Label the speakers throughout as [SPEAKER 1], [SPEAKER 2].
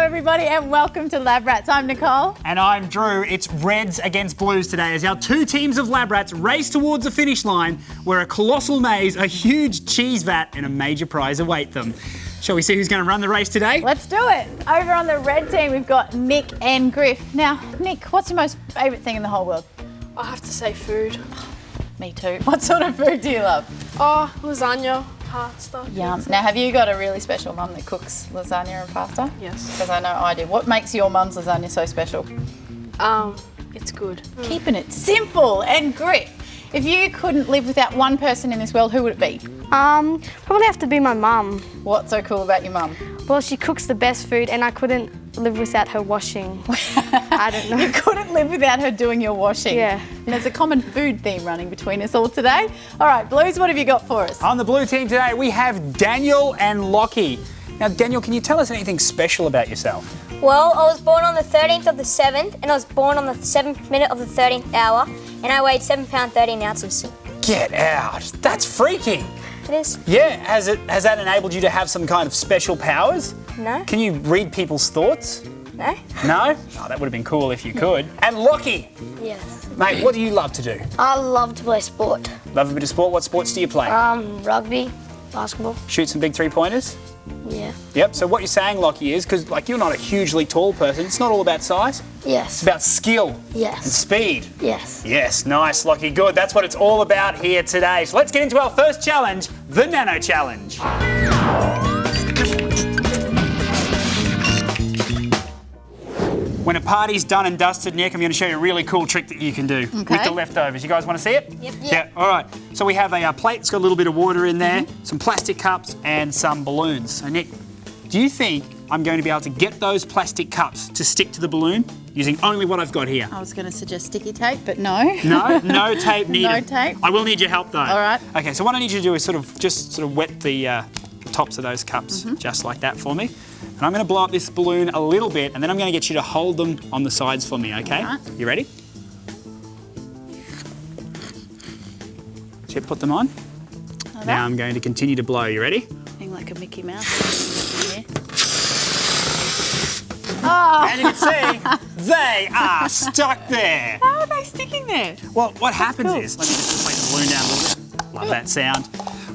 [SPEAKER 1] Everybody, and welcome to Labrats. I'm Nicole.
[SPEAKER 2] And I'm Drew. It's Reds against Blues today as our two teams of Labrats race towards the finish line where a colossal maze, a huge cheese vat and a major prize await them. Shall we see who's going to run the race today?
[SPEAKER 1] Let's do it. Over on the red team, we've got Nick and Griff. Now, Nick, what's your most favourite thing in the whole world?
[SPEAKER 3] I have to say food.
[SPEAKER 1] Me too. What sort of food do you love?
[SPEAKER 3] Oh, lasagna, pasta.
[SPEAKER 1] Yum. Now, have you got a really special mum that cooks lasagna and pasta?
[SPEAKER 3] Yes.
[SPEAKER 1] Because I know I do. What makes your mum's lasagna so special?
[SPEAKER 3] It's good.
[SPEAKER 1] Keeping it simple. And Griff, if you couldn't live without one person in this world, who would it be?
[SPEAKER 4] Probably have to be my mum.
[SPEAKER 1] What's so cool about your mum?
[SPEAKER 4] Well, she cooks the best food and I couldn't live without her washing. I don't know.
[SPEAKER 1] You couldn't live without her doing your washing.
[SPEAKER 4] Yeah.
[SPEAKER 1] And there's a common food theme running between us all today. All right, Blues, what have you got for us?
[SPEAKER 2] On the blue team today, we have Daniel and Lockie. Now, Daniel, can you tell us anything special about yourself?
[SPEAKER 5] Well, I was born on the 13th of the 7th, and I was born on the 7th minute of the 13th hour, and I weighed 7 pounds 13 ounces.
[SPEAKER 2] Get out. That's freaking.
[SPEAKER 5] It is?
[SPEAKER 2] Yeah, has that enabled you to have some kind of special powers?
[SPEAKER 5] No.
[SPEAKER 2] Can you read people's thoughts?
[SPEAKER 5] No?
[SPEAKER 2] No? Oh, that would have been cool if you could. And Lockie,
[SPEAKER 5] Yes.
[SPEAKER 2] mate, what do you love to do?
[SPEAKER 6] I love to play sport.
[SPEAKER 2] Love a bit of sport. What sports do you play?
[SPEAKER 6] Rugby, basketball.
[SPEAKER 2] Shoot some big three-pointers?
[SPEAKER 6] Yeah.
[SPEAKER 2] Yep, so what you're saying, Lockie, is, because you're not a hugely tall person, it's not all about size, it's
[SPEAKER 6] Yes.
[SPEAKER 2] about skill and
[SPEAKER 6] Yes.
[SPEAKER 2] speed.
[SPEAKER 6] Yes.
[SPEAKER 2] Yes, nice, Lockie, good. That's what it's all about here today. So let's get into our first challenge, the Nano Challenge. When a party's done and dusted, Nick, I'm going to show you a really cool trick that you can do with the leftovers. You guys want to see it?
[SPEAKER 5] Yep.
[SPEAKER 2] Yeah, all right. So we have a plate, it's got a little bit of water in there, some plastic cups and some balloons. So Nick, do you think I'm going to be able to get those plastic cups to stick to the balloon using only what I've got here?
[SPEAKER 1] I was going to suggest sticky tape, but no.
[SPEAKER 2] No tape needed.
[SPEAKER 1] No tape?
[SPEAKER 2] I will need your help though.
[SPEAKER 1] All right.
[SPEAKER 2] Okay, so what I need you to do is just wet the tops of those cups just like that for me. And I'm going to blow up this balloon a little bit and then I'm going to get you to hold them on the sides for me, okay?
[SPEAKER 1] All right.
[SPEAKER 2] You ready? So put them on. Now I'm going to continue to blow. You ready?
[SPEAKER 1] Being like a Mickey Mouse. Yeah. Oh.
[SPEAKER 2] And you can see, they are stuck there.
[SPEAKER 1] How are they sticking there?
[SPEAKER 2] Well, what happens is, let me just place the balloon down a little bit. Love that sound.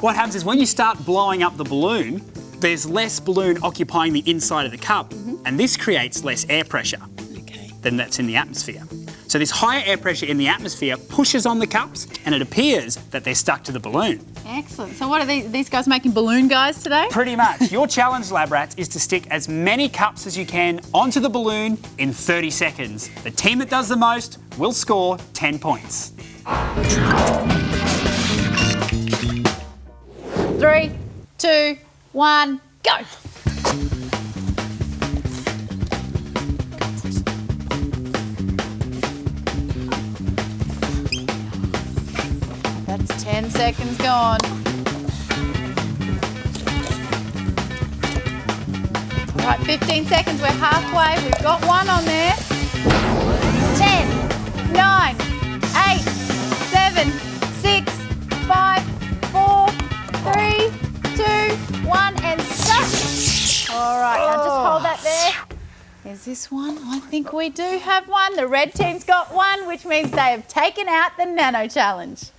[SPEAKER 2] What happens is when you start blowing up the balloon, there's less balloon occupying the inside of the cup, and this creates less air pressure than that's in the atmosphere. So this higher air pressure in the atmosphere pushes on the cups, and it appears that they're stuck to the balloon.
[SPEAKER 1] Excellent. So what are these guys making balloon guys today?
[SPEAKER 2] Pretty much. Your challenge, Labrats, is to stick as many cups as you can onto the balloon in 30 seconds. The team that does the most will score 10 points.
[SPEAKER 1] 3, 2, 1, go. That's 10 seconds gone. Right, 15 seconds, we're halfway. We've got one on there. 10, 9, 8, 7, 6, 5, 4, 3, 2, 1, and stop. All right, now just hold that there. Is this one? I think we do have one. The red team's got one, which means they have taken out the Nano Challenge.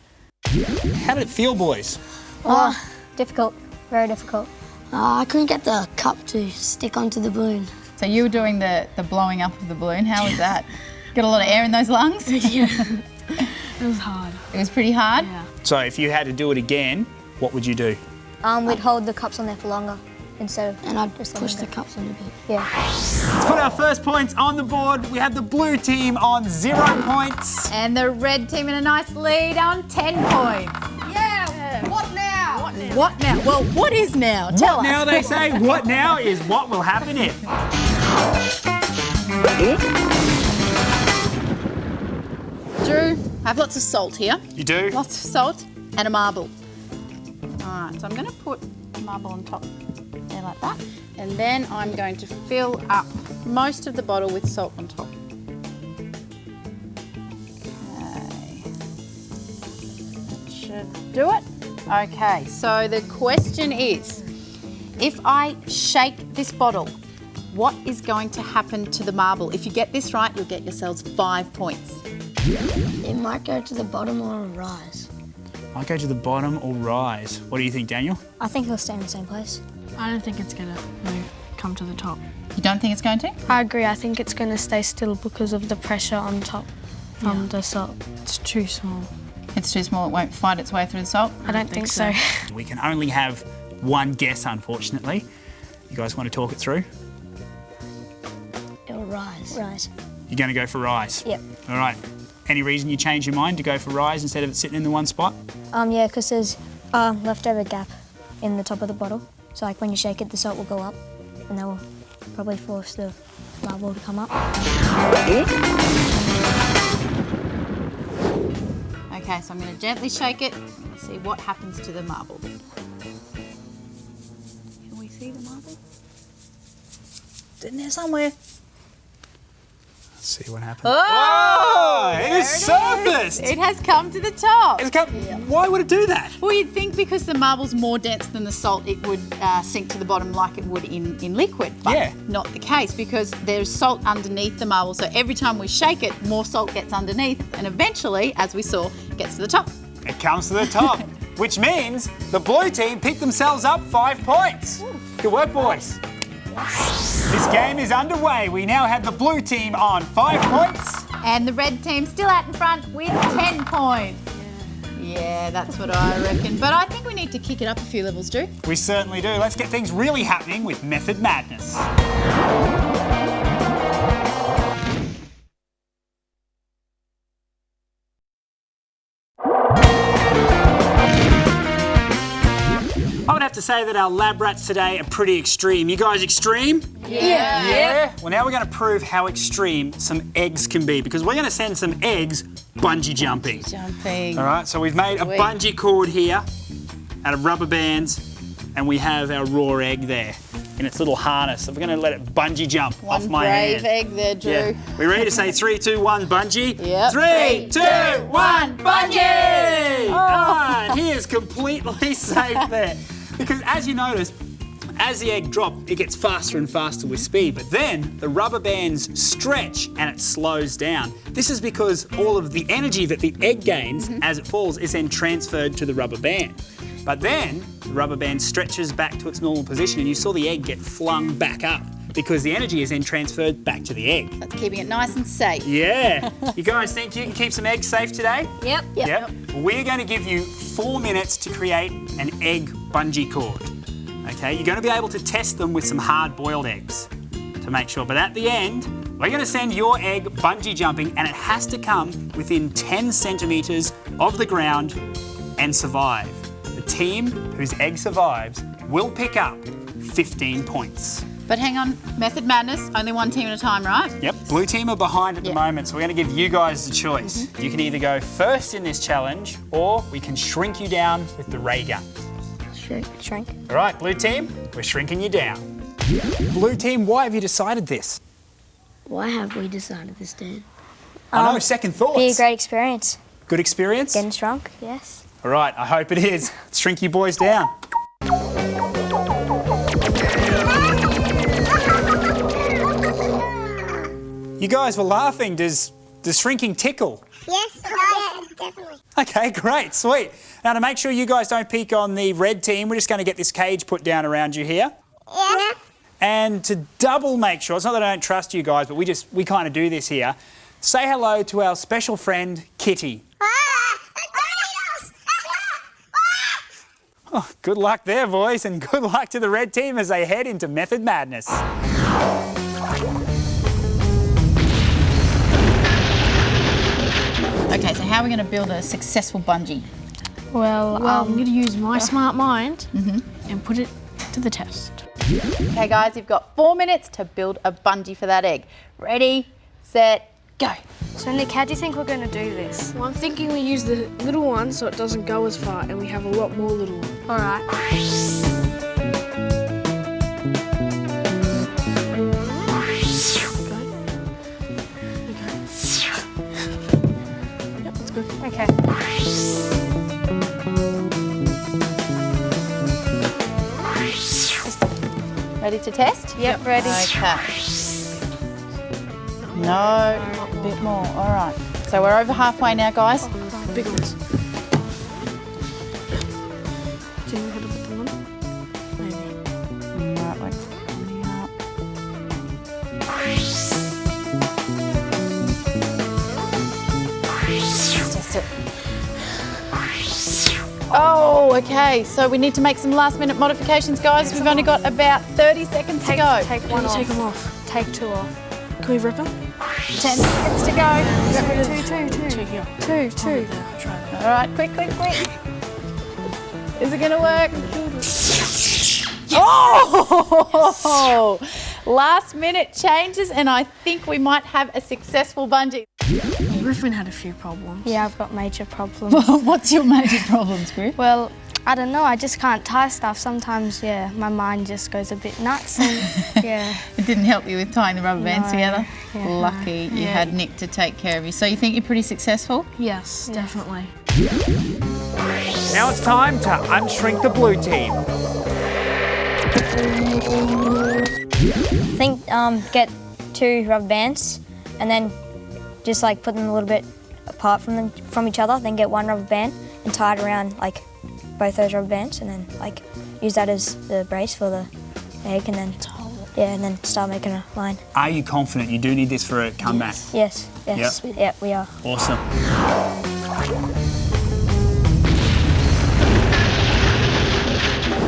[SPEAKER 2] How did it feel, boys?
[SPEAKER 5] Difficult. Very difficult.
[SPEAKER 6] I couldn't get the cup to stick onto the balloon.
[SPEAKER 1] So you were doing the blowing up of the balloon. How was that? Got a lot of air in those lungs?
[SPEAKER 3] Yeah. It was hard.
[SPEAKER 1] It was pretty hard?
[SPEAKER 3] Yeah.
[SPEAKER 2] So if you had to do it again, what would you do?
[SPEAKER 5] We'd hold the cups on there for longer instead of
[SPEAKER 6] And I'd
[SPEAKER 5] just
[SPEAKER 6] push
[SPEAKER 5] letting
[SPEAKER 6] the cups on a bit.
[SPEAKER 5] Yeah.
[SPEAKER 2] Let's put our first points on the board. We have the blue team on 0 points.
[SPEAKER 1] And the red team in a nice lead on 10 points.
[SPEAKER 5] Yeah.
[SPEAKER 1] What now? Well, what is now? Tell
[SPEAKER 2] What now,
[SPEAKER 1] us.
[SPEAKER 2] they say? What now is what will happen if.
[SPEAKER 1] Drew, I have lots of salt here.
[SPEAKER 2] You do?
[SPEAKER 1] Lots of salt and a marble. All right, so I'm going to put a marble on top there like that. And then I'm going to fill up most of the bottle with salt on top. Okay. That should do it. Okay, so the question is, if I shake this bottle, what is going to happen to the marble? If you get this right, you'll get yourselves 5 points.
[SPEAKER 6] It might go to the bottom or rise.
[SPEAKER 2] Might go to the bottom or rise. What do you think, Daniel?
[SPEAKER 5] I think he'll stay in the same place.
[SPEAKER 3] I don't think it's gonna come to the top.
[SPEAKER 1] You don't think it's going to?
[SPEAKER 4] I agree. I think it's going to stay still because of the pressure on top from the salt.
[SPEAKER 3] It's too small.
[SPEAKER 1] It's too small, it won't fight its way through the salt?
[SPEAKER 4] I don't think so.
[SPEAKER 2] We can only have one guess, unfortunately. You guys want to talk it through?
[SPEAKER 6] It'll rise.
[SPEAKER 5] Rise.
[SPEAKER 2] You're going to go for rise?
[SPEAKER 5] Yep.
[SPEAKER 2] All right. Any reason you change your mind to go for rise instead of it sitting in the one spot?
[SPEAKER 5] Yeah, because there's leftover gap in the top of the bottle. So like when you shake it, the salt will go up, and that will probably force the marble to come up.
[SPEAKER 1] Okay, so I'm going to gently shake it and see what happens to the marble. Can we see the marble? It's in there somewhere.
[SPEAKER 2] Let's see what happens.
[SPEAKER 1] Oh!
[SPEAKER 2] It is surfaced!
[SPEAKER 1] It has come to the top.
[SPEAKER 2] Why would it do that?
[SPEAKER 1] Well, you'd think because the marble's more dense than the salt, it would sink to the bottom like it would in liquid. But
[SPEAKER 2] Yeah.
[SPEAKER 1] not the case because there's salt underneath the marble. So every time we shake it, more salt gets underneath and eventually, as we saw, gets to the top.
[SPEAKER 2] It comes to the top, which means the blue team picked themselves up 5 points. Good work, boys. This game is underway. We now have the blue team on 5 points.
[SPEAKER 1] And the red team still out in front with 10 points. Yeah, that's what I reckon. But I think we need to kick it up a few levels, Drew.
[SPEAKER 2] We certainly do. Let's get things really happening with Method Madness. I would have to say that our Labrats today are pretty extreme. You guys extreme? Yeah. Well, now we're going to prove how extreme some eggs can be because we're going to send some eggs bungee jumping.
[SPEAKER 1] Jumping.
[SPEAKER 2] All right, so we've made a
[SPEAKER 1] Sweet.
[SPEAKER 2] bungee cord here out of rubber bands and we have our raw egg there in its little harness. So we're going to let it bungee jump off
[SPEAKER 1] One
[SPEAKER 2] my
[SPEAKER 1] brave
[SPEAKER 2] hand.
[SPEAKER 1] egg there, Drew.
[SPEAKER 2] Yeah. We ready to say 3, 2, 1, bungee?
[SPEAKER 1] Yep.
[SPEAKER 2] 3, 2, 1, bungee!
[SPEAKER 1] Oh.
[SPEAKER 2] Ah, he is completely safe there. Because as you notice, as the egg drops, it gets faster and faster with speed, but then the rubber bands stretch and it slows down. This is because all of the energy that the egg gains as it falls is then transferred to the rubber band. But then the rubber band stretches back to its normal position and you saw the egg get flung back up because the energy is then transferred back to the egg.
[SPEAKER 1] That's keeping it nice and safe.
[SPEAKER 2] Yeah. You guys think you can keep some eggs safe today?
[SPEAKER 5] Yep.
[SPEAKER 2] Yep. We're going to give you 4 minutes to create an egg bungee cord. Okay, you're going to be able to test them with some hard-boiled eggs to make sure. But at the end, we're going to send your egg bungee jumping and it has to come within 10 centimetres of the ground and survive. The team whose egg survives will pick up 15 points.
[SPEAKER 1] But hang on, Method Madness, only one team at a time, right?
[SPEAKER 2] Yep, blue team are behind at the
[SPEAKER 1] Yep.
[SPEAKER 2] moment, so we're going to give you guys the choice. You can either go first in this challenge or we can shrink you down with the ray gun.
[SPEAKER 5] Shrink.
[SPEAKER 2] All right, blue team, we're shrinking you down. Blue team, why have you decided this?
[SPEAKER 6] Why have we decided this, Dan?
[SPEAKER 2] I know, second thoughts.
[SPEAKER 5] Be a great experience.
[SPEAKER 2] Good experience?
[SPEAKER 5] Getting shrunk, yes.
[SPEAKER 2] All right, I hope it is. Let's shrink you boys down. You guys were laughing. Does shrinking tickle?
[SPEAKER 7] Yes, definitely.
[SPEAKER 2] Okay, great, sweet. Now to make sure you guys don't peek on the red team, we're just going to get this cage put down around you here.
[SPEAKER 7] Yeah.
[SPEAKER 2] And to double make sure, it's not that I don't trust you guys, but we kind of do this here. Say hello to our special friend, Kitty. Oh, good luck there, boys, and good luck to the red team as they head into Method Madness.
[SPEAKER 1] Okay, so how are we going to build a successful bungee?
[SPEAKER 4] Well,
[SPEAKER 3] I'm going to use my smart mind and put it to the test.
[SPEAKER 1] Okay, guys, you've got 4 minutes to build a bungee for that egg. Ready, set, go.
[SPEAKER 4] so Nick, how do you think we're going to do this?
[SPEAKER 3] Well, I'm thinking we use the little one so it doesn't go as far and we have a lot more little ones.
[SPEAKER 4] All right.
[SPEAKER 3] Yep, that's good.
[SPEAKER 4] Okay.
[SPEAKER 1] Ready to test?
[SPEAKER 4] Yep, ready.
[SPEAKER 1] Okay. No, a bit more. All right. So we're over halfway now, guys.
[SPEAKER 3] Big ones. Do you know how to put them on? Maybe.
[SPEAKER 1] Right, we're coming up. Let's test it. Oh, okay. So we need to make some last-minute modifications, guys. We've only got about 30 seconds to go.
[SPEAKER 4] Take one off.
[SPEAKER 3] Take them off.
[SPEAKER 4] Take two off.
[SPEAKER 3] Can we rip them?
[SPEAKER 1] 10 seconds to go.
[SPEAKER 3] Two here.
[SPEAKER 4] Two.
[SPEAKER 3] I'll try that.
[SPEAKER 1] All right, quick. Is it going to work? Oh! Last-minute changes, and I think we might have a successful bungee.
[SPEAKER 3] Griffin had a few problems.
[SPEAKER 4] Yeah, I've got major problems.
[SPEAKER 1] What's your major problems, Griff?
[SPEAKER 4] Well, I don't know, I just can't tie stuff. Sometimes, yeah, my mind just goes a bit nuts and, yeah.
[SPEAKER 1] It didn't help you with tying the rubber bands
[SPEAKER 4] No,
[SPEAKER 1] together?
[SPEAKER 4] yeah,
[SPEAKER 1] Lucky you
[SPEAKER 4] yeah.
[SPEAKER 1] had Nick to take care of you. So you think you're pretty successful?
[SPEAKER 3] Yes, definitely.
[SPEAKER 8] Now it's time to unshrink the blue team.
[SPEAKER 5] I think get 2 rubber bands and then just like put them a little bit apart from each other, then get 1 rubber band and tie it around like both those rubber bands and then like use that as the brace for the egg and then and then start making a line.
[SPEAKER 2] Are you confident you do need this for a comeback?
[SPEAKER 5] Yes.
[SPEAKER 2] Yep.
[SPEAKER 5] Yeah, we are.
[SPEAKER 2] Awesome.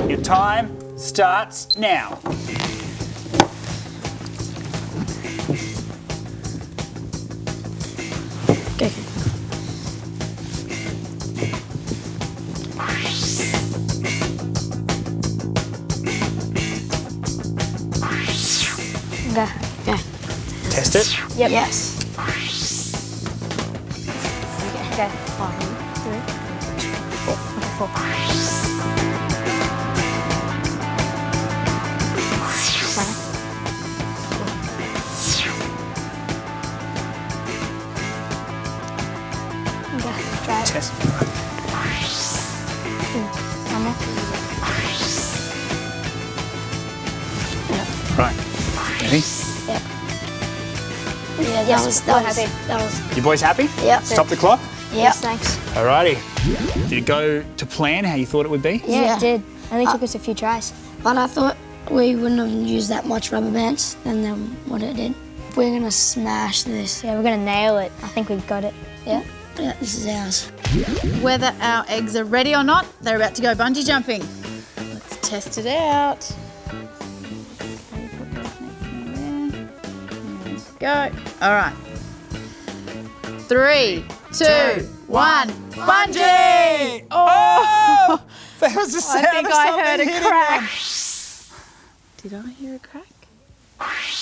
[SPEAKER 2] Your time starts now.
[SPEAKER 3] Okay.
[SPEAKER 5] Okay.
[SPEAKER 2] Test it.
[SPEAKER 5] Yep.
[SPEAKER 6] Yes.
[SPEAKER 5] Okay. 4. Okay, try it.
[SPEAKER 2] Test.
[SPEAKER 5] One more.
[SPEAKER 2] Right. Ready?
[SPEAKER 6] Yeah,
[SPEAKER 5] Yes,
[SPEAKER 6] that was.
[SPEAKER 2] You boys happy?
[SPEAKER 6] Yep.
[SPEAKER 2] Stop the clock.
[SPEAKER 5] Yes, thanks.
[SPEAKER 2] Alrighty. Did it go to plan how you thought it would be?
[SPEAKER 5] Yeah,
[SPEAKER 6] Yeah.
[SPEAKER 5] it did. Only took us a few tries.
[SPEAKER 6] But I thought we wouldn't have used that much rubber bands than what it did. We're gonna smash this.
[SPEAKER 5] Yeah, we're gonna nail it. I think we've got it.
[SPEAKER 6] Yeah, this is ours.
[SPEAKER 1] Whether our eggs are ready or not, they're about to go bungee jumping. Let's test it out. Go. All right. 3, 2, 1, bungee! Oh!
[SPEAKER 2] That was the sound
[SPEAKER 1] I think
[SPEAKER 2] of
[SPEAKER 1] I
[SPEAKER 2] something
[SPEAKER 1] heard a
[SPEAKER 2] hitting
[SPEAKER 1] crack.
[SPEAKER 2] them.
[SPEAKER 1] Did I hear a crack?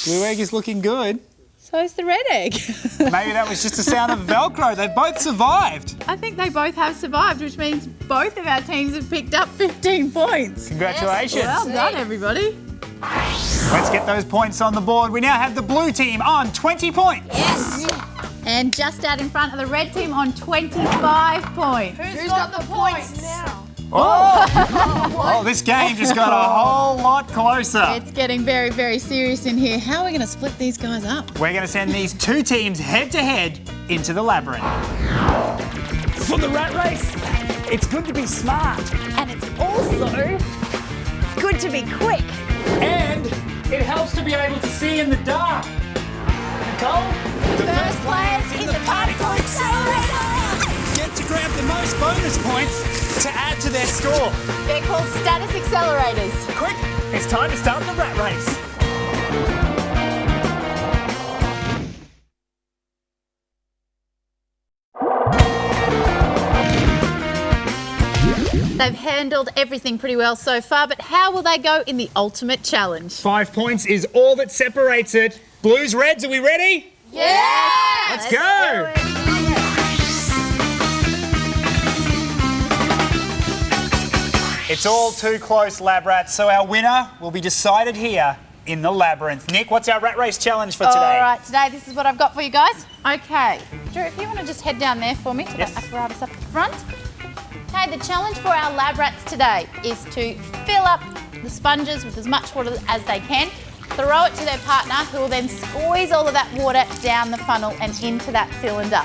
[SPEAKER 2] Blue egg is looking good.
[SPEAKER 1] So is the red egg.
[SPEAKER 2] Maybe that was just the sound of Velcro. They both survived.
[SPEAKER 1] I think they both have survived, which means both of our teams have picked up 15 points.
[SPEAKER 2] Congratulations.
[SPEAKER 1] Well done, everybody.
[SPEAKER 2] Let's get those points on the board. We now have the blue team on 20 points.
[SPEAKER 1] Yes. And just out in front of the red team on 25 points.
[SPEAKER 3] Who's got the points now?
[SPEAKER 2] Oh, this game just got a whole lot closer.
[SPEAKER 1] It's getting very, very serious in here. How are we going to split these guys up?
[SPEAKER 2] We're going to send these 2 teams head to head into the labyrinth.
[SPEAKER 8] For the rat race, it's good to be smart.
[SPEAKER 1] And it's also good to be quick.
[SPEAKER 8] And it helps to be able to see in the dark. Nicole?
[SPEAKER 2] The first players in the particle accelerator get to grab the most bonus points to add to their score.
[SPEAKER 1] They're called status accelerators.
[SPEAKER 2] Quick, it's time to start the rat race.
[SPEAKER 1] They've handled everything pretty well so far, but how will they go in the ultimate challenge?
[SPEAKER 2] 5 points is all that separates it. Blues, Reds, are we ready?
[SPEAKER 1] Yeah!
[SPEAKER 2] Let's go! It's all too close, Labrats, so our winner will be decided here in the labyrinth. Nick, what's our rat race challenge for today?
[SPEAKER 1] All right, today this is what I've got for you guys. Okay, Drew, if you want to just head down there for me to
[SPEAKER 2] Yes.
[SPEAKER 1] the apparatus up the front. Okay, the challenge for our Labrats today is to fill up the sponges with as much water as they can, throw it to their partner, who will then squeeze all of that water down the funnel and into that cylinder.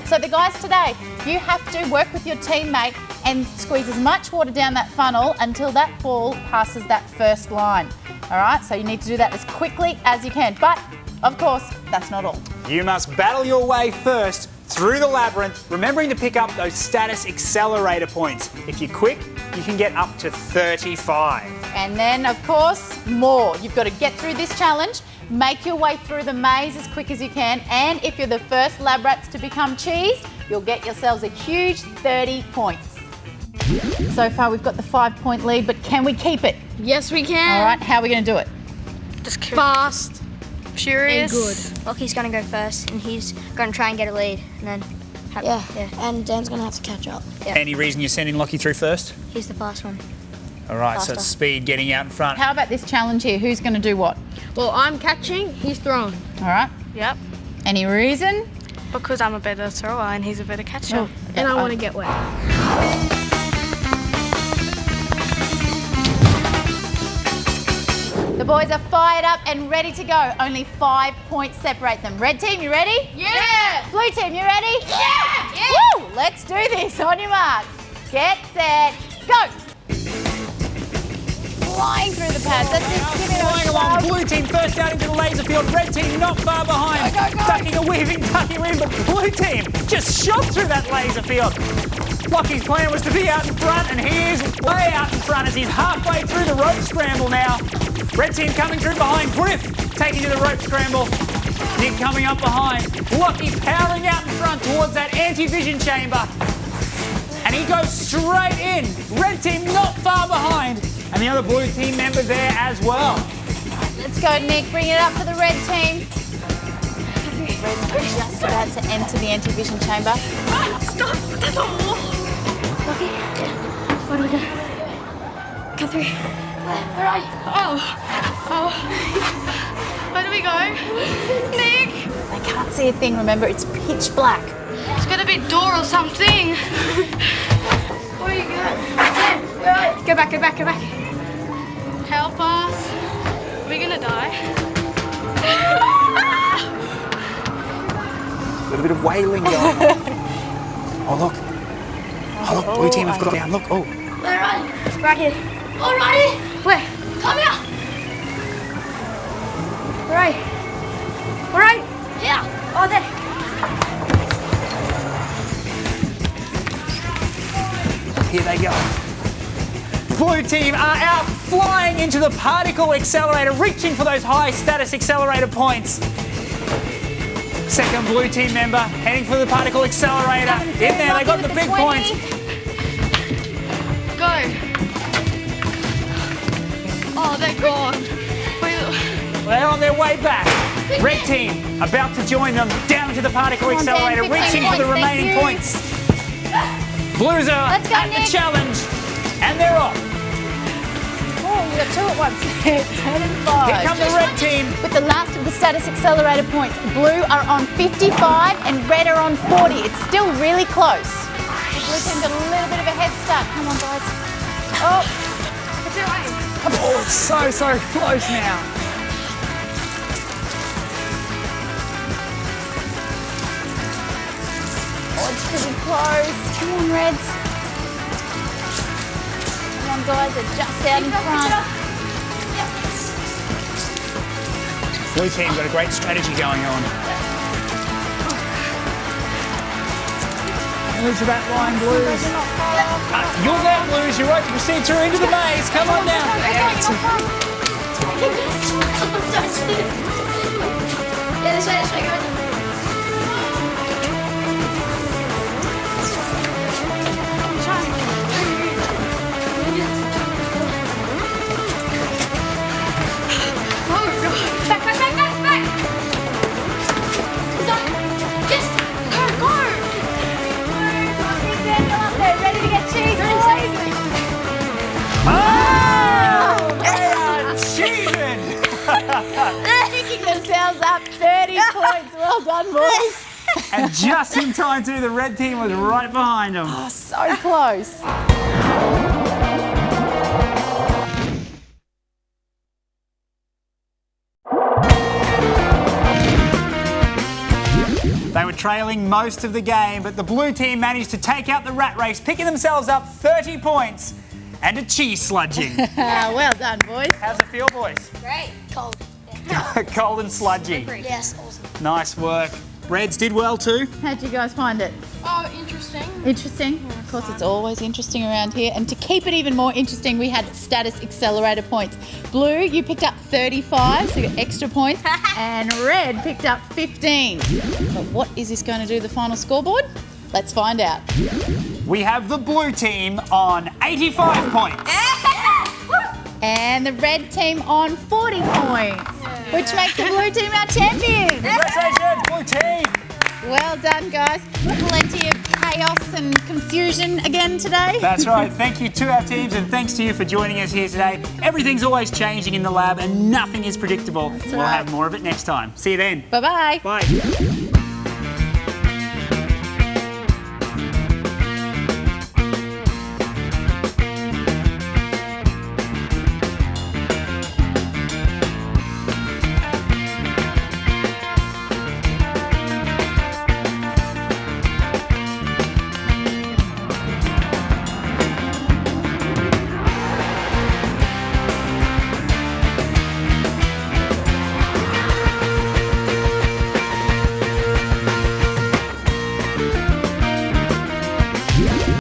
[SPEAKER 1] So the guys today, you have to work with your teammate and squeeze as much water down that funnel until that ball passes that first line. All right, so you need to do that as quickly as you can. But, of course, that's not all.
[SPEAKER 2] You must battle your way first through the labyrinth, remembering to pick up those status accelerator points. If you're quick, you can get up to 35.
[SPEAKER 1] And then, of course, more. You've got to get through this challenge, make your way through the maze as quick as you can, and if you're the first Labrats to become cheese, you'll get yourselves a huge 30 points. So far, we've got the 5-point lead, but can we keep it?
[SPEAKER 3] Yes, we can.
[SPEAKER 1] All right, how are we going to do it?
[SPEAKER 3] Just fast, furious,
[SPEAKER 5] And good. Lockie's going to go first, and he's going to try and get a lead, and then
[SPEAKER 6] Yeah, and Dan's gonna have to catch up.
[SPEAKER 2] Any reason you're sending Lockie through first?
[SPEAKER 5] he's the fast one.
[SPEAKER 2] All right, so
[SPEAKER 5] Faster.
[SPEAKER 2] it's speed getting out in front.
[SPEAKER 1] How about this challenge here? Who's going to do what?
[SPEAKER 3] Well, I'm catching, he's throwing.
[SPEAKER 1] All right.
[SPEAKER 4] Yep.
[SPEAKER 1] Any reason?
[SPEAKER 4] Because I'm a better thrower and he's a better catcher.
[SPEAKER 1] Oh,
[SPEAKER 3] And I want to get wet.
[SPEAKER 1] The boys are fired up and ready to go. Only 5 points separate them. Red team, you ready?
[SPEAKER 3] Yeah!
[SPEAKER 1] Blue team, you ready?
[SPEAKER 3] Yeah!
[SPEAKER 1] Woo! Let's do this. On your marks. Get set. Go! Flying through the pads. That's it. Give it
[SPEAKER 2] Flying
[SPEAKER 1] a
[SPEAKER 2] along,
[SPEAKER 1] shove.
[SPEAKER 2] blue team first out into the laser field, red team not far behind.
[SPEAKER 1] Go, go, go.
[SPEAKER 2] Ducking and weaving, but blue team just shot through that laser field. Lockie's plan was to be out in front, and he is way out in front as he's halfway through the rope scramble now. Red team coming through behind, Griff taking to the rope scramble. Nick coming up behind. Lockie powering out in front towards that anti-vision chamber. And he goes straight in. Red team not far behind. And the other blue team member there as well.
[SPEAKER 1] Let's go, Nick. Bring it up for the red team. Red's just about to enter the anti-vision chamber.
[SPEAKER 3] Stop! That's a wall!
[SPEAKER 5] Lockie, where do we go? Come through.
[SPEAKER 3] Where are you? Oh. Where do we go? Nick!
[SPEAKER 1] They can't see a thing, remember, it's pitch black.
[SPEAKER 3] It's got to be a door or something. Where are you going? Where are you?
[SPEAKER 5] Go back, go back, go back.
[SPEAKER 3] Help us. Are we gonna die?
[SPEAKER 2] A little bit of wailing going on. Oh, look. Oh, look, blue team have got down. Look, oh.
[SPEAKER 3] Where are you?
[SPEAKER 5] Right here.
[SPEAKER 3] Alrighty!
[SPEAKER 5] Where?
[SPEAKER 3] Come here!
[SPEAKER 5] Where are you? Where are you?
[SPEAKER 3] Here!
[SPEAKER 5] Oh, there.
[SPEAKER 2] Here they go. Blue team are out flying into the particle accelerator, reaching for those high status accelerator points. Second blue team member heading for the particle accelerator. In there, they got the big points.
[SPEAKER 3] Go! Oh, they're gone.
[SPEAKER 2] They're on their way back. Red team about to join them down to the particle
[SPEAKER 1] Come on, Dan,
[SPEAKER 2] accelerator,
[SPEAKER 1] 15
[SPEAKER 2] reaching for the
[SPEAKER 1] points, thank
[SPEAKER 2] remaining
[SPEAKER 1] you.
[SPEAKER 2] points. Blues are
[SPEAKER 1] Let's go,
[SPEAKER 2] at the
[SPEAKER 1] Nick.
[SPEAKER 2] challenge, and they're off.
[SPEAKER 1] Oh, we got two at once. 10 and 5.
[SPEAKER 2] Here come the red team.
[SPEAKER 1] With the last of the status accelerator points, blue are on 55 and red are on 40. It's still really close. The blue team got a little bit of a head start. Come on, guys. Oh,
[SPEAKER 2] Oh, it's so close now.
[SPEAKER 1] oh, it's pretty close. Come on, Reds. Come on, guys. They're just out in front.
[SPEAKER 2] Blue team got a great strategy going on. Into that line, Blues. You're there, Blues. You're right to proceed through into the maze. Come on down.
[SPEAKER 3] Yeah, this way, go.
[SPEAKER 1] Well done, boys.
[SPEAKER 2] And just in time too, the red team was right behind them.
[SPEAKER 1] Oh, so close.
[SPEAKER 2] They were trailing most of the game, but the blue team managed to take out the rat race, picking themselves up 30 points and a cheese sludging.
[SPEAKER 1] Well done, boys.
[SPEAKER 2] How's it feel, boys?
[SPEAKER 6] Great. Cold.
[SPEAKER 2] Cold and sludgy.
[SPEAKER 6] Yes, awesome.
[SPEAKER 2] Nice work. Reds did well too.
[SPEAKER 1] How'd you guys find it?
[SPEAKER 3] Oh, interesting.
[SPEAKER 1] Interesting. Of course, it's always interesting around here. And to keep it even more interesting, we had status accelerator points. Blue, you picked up 35, so you got extra points. And red picked up 15. But what is this going to do to the final scoreboard? Let's find out.
[SPEAKER 2] We have the blue team on 85 points.
[SPEAKER 1] And the red team on 40 points, which makes the blue team our champions.
[SPEAKER 2] Congratulations, blue team.
[SPEAKER 1] Well done, guys. Plenty of chaos and confusion again today.
[SPEAKER 2] That's right. Thank you to our teams and thanks to you for joining us here today. Everything's always changing in the lab and nothing is predictable. We'll have more of it next time. See you then.
[SPEAKER 1] Bye-bye.
[SPEAKER 2] Bye.